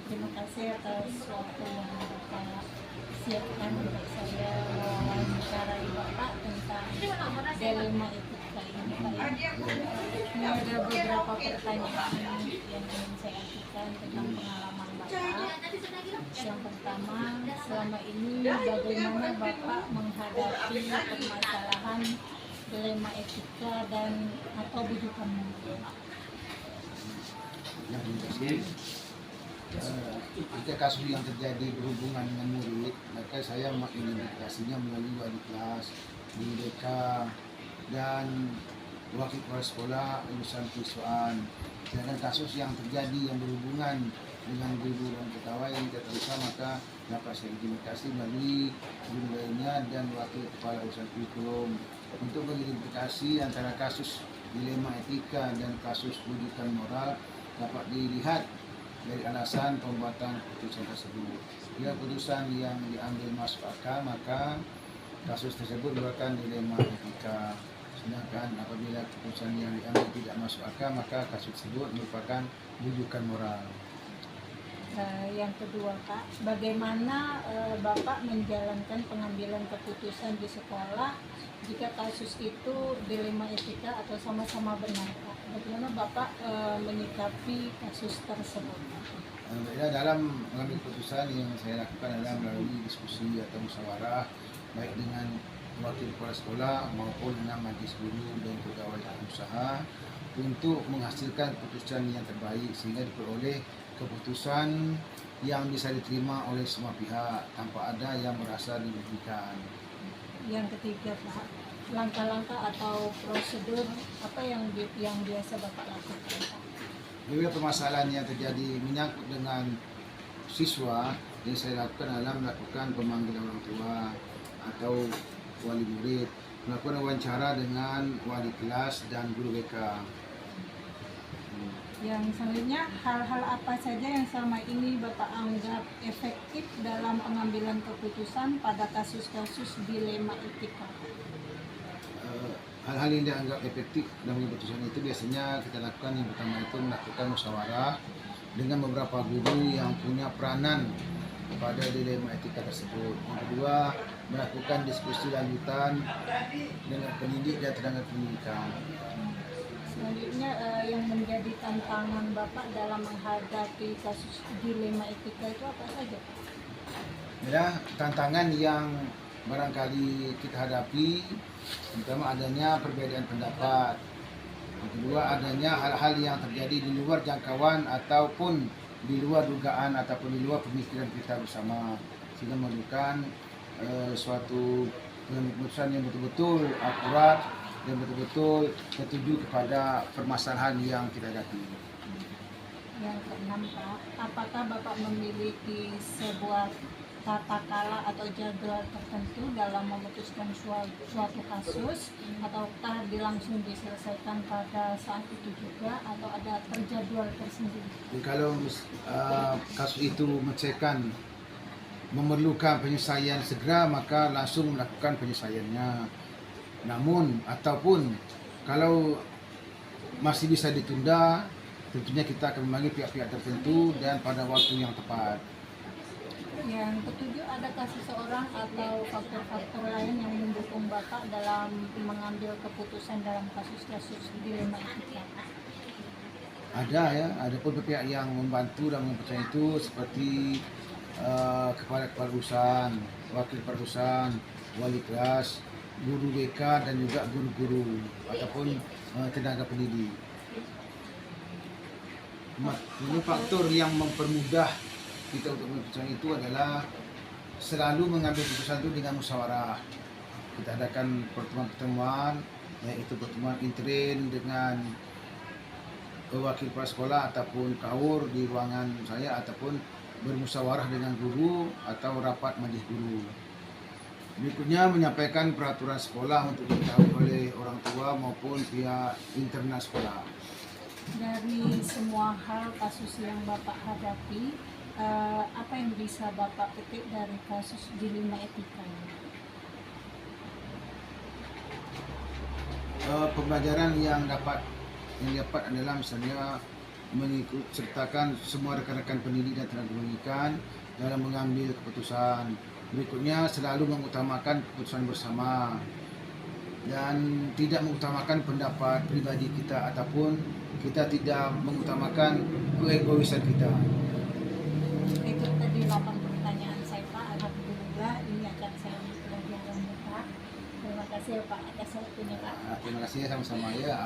terima kasih atas waktu yang Bapak siapkan untuk saya mewawancarai Bapak tentang dilema etika ini Pak. Ini ada beberapa pertanyaan yang ingin saya ajukan tentang pengalaman Bapak. Yang pertama, selama ini bagaimana Bapak menghadapi permasalahan dilema etika dan atau bujukan moral? Jika kasus yang terjadi berhubungan dengan murid, maka saya mengidentifikasinya melalui wali kelas, guru BK, dan wakil kepala sekolah, lulusan siswaan. Sedangkan kasus yang terjadi yang berhubungan dengan guru dan pegawai yang tidak terpisah, maka dapat saya identifikasi melalui guru lainnya dan wakil kepala urusan kurikulum. Untuk mengidentifikasi antara kasus dilema etika dan kasus bujukan moral dapat dilihat dari alasan pembuatan keputusan tersebut. Jika keputusan yang diambil masuk akal, maka kasus tersebut merupakan dilema etika. Sedangkan apabila keputusan yang diambil tidak masuk akal, maka kasus tersebut merupakan bujukan moral. Yang kedua Pak, bagaimana Bapak menjalankan pengambilan keputusan di sekolah jika kasus itu dilema etika atau sama-sama benar Pak? Bagaimana Bapak menyikapi kasus tersebut? Dalam mengambil keputusan yang saya lakukan adalah melalui diskusi atau musyawarah baik dengan wakil kepala sekolah maupun dengan majelis guru dan pegawai usaha untuk menghasilkan keputusan yang terbaik sehingga diperoleh keputusan yang bisa diterima oleh semua pihak tanpa ada yang merasa dirugikan. Yang ketiga Pak, langkah-langkah atau prosedur apa yang biasa Bapak lakukan Pak? Bila permasalahan yang terjadi menyangkut dengan siswa, yang saya lakukan adalah melakukan pemanggilan orang tua atau wali murid, melakukan wawancara dengan wali kelas dan guru BK. Yang selanjutnya, hal-hal apa saja yang selama ini Bapak anggap efektif dalam pengambilan keputusan pada kasus-kasus dilema etika? Hal-hal yang dianggap efektif dalam keputusan itu biasanya kita lakukan yang pertama itu melakukan musyawarah dengan beberapa guru yang punya peranan pada dilema etika tersebut. Yang kedua, melakukan diskusi lanjutan dengan pendidik dan tenaga pendidikan. Selanjutnya, yang menjadi tantangan Bapak dalam menghadapi kasus dilema etika itu apa saja? Ya, tantangan yang barangkali kita hadapi, pertama adanya perbedaan pendapat. Yang kedua, adanya hal-hal yang terjadi di luar jangkauan ataupun di luar dugaan ataupun di luar pemikiran kita bersama, sehingga memerlukan suatu keputusan yang betul-betul akurat dan betul-betul tertuju kepada permasalahan yang kita hadapi. Yang keenam Pak, apakah Bapak memiliki sebuah tata kala atau jadwal tertentu dalam memutuskan suatu kasus, ataukah langsung diselesaikan pada saat itu juga atau ada terjadwal tersendiri? Kalau kasus itu memerlukan penyelesaian segera, maka langsung melakukan penyelesaiannya. Namun ataupun kalau masih bisa ditunda, tentunya kita akan memanggil pihak-pihak tertentu dan pada waktu yang tepat. Yang ketujuh, adakah seseorang atau faktor-faktor lain yang mendukung Bapak dalam mengambil keputusan dalam kasus-kasus dilema etika? Ada ya, ada pun pihak yang membantu dan mempercayai itu seperti kepala urusan, wakil kepala urusan, wali kelas, guru BK dan juga guru-guru ataupun tenaga pendidik. Ini faktor yang mempermudah kita untuk memutuskan itu adalah selalu mengambil keputusan itu dengan musyawarah. Kita adakan pertemuan-pertemuan, yaitu pertemuan intern dengan wakil kepala sekolah ataupun kaur di ruangan saya ataupun bermusyawarah dengan guru atau rapat majelis guru. Berikutnya menyampaikan peraturan sekolah untuk diketahui oleh orang tua maupun pihak internal sekolah. Dari semua hal kasus yang Bapak hadapi, apa yang bisa Bapak petik dari kasus dilema etika? Pembelajaran yang dapat adalah misalnya mengikut sertakan semua rekan-rekan pendidik dan tenaga pendidikan dalam mengambil keputusan. Berikutnya selalu mengutamakan keputusan bersama dan tidak mengutamakan pendapat pribadi kita ataupun kita tidak mengutamakan keegoisan kita. Itu tadi 8 pertanyaan saya Pak. Alhamdulillah ini akan saya pelajaran Pak. Terima kasih ya Pak atas waktunya Pak. Terima kasih sama-sama ya.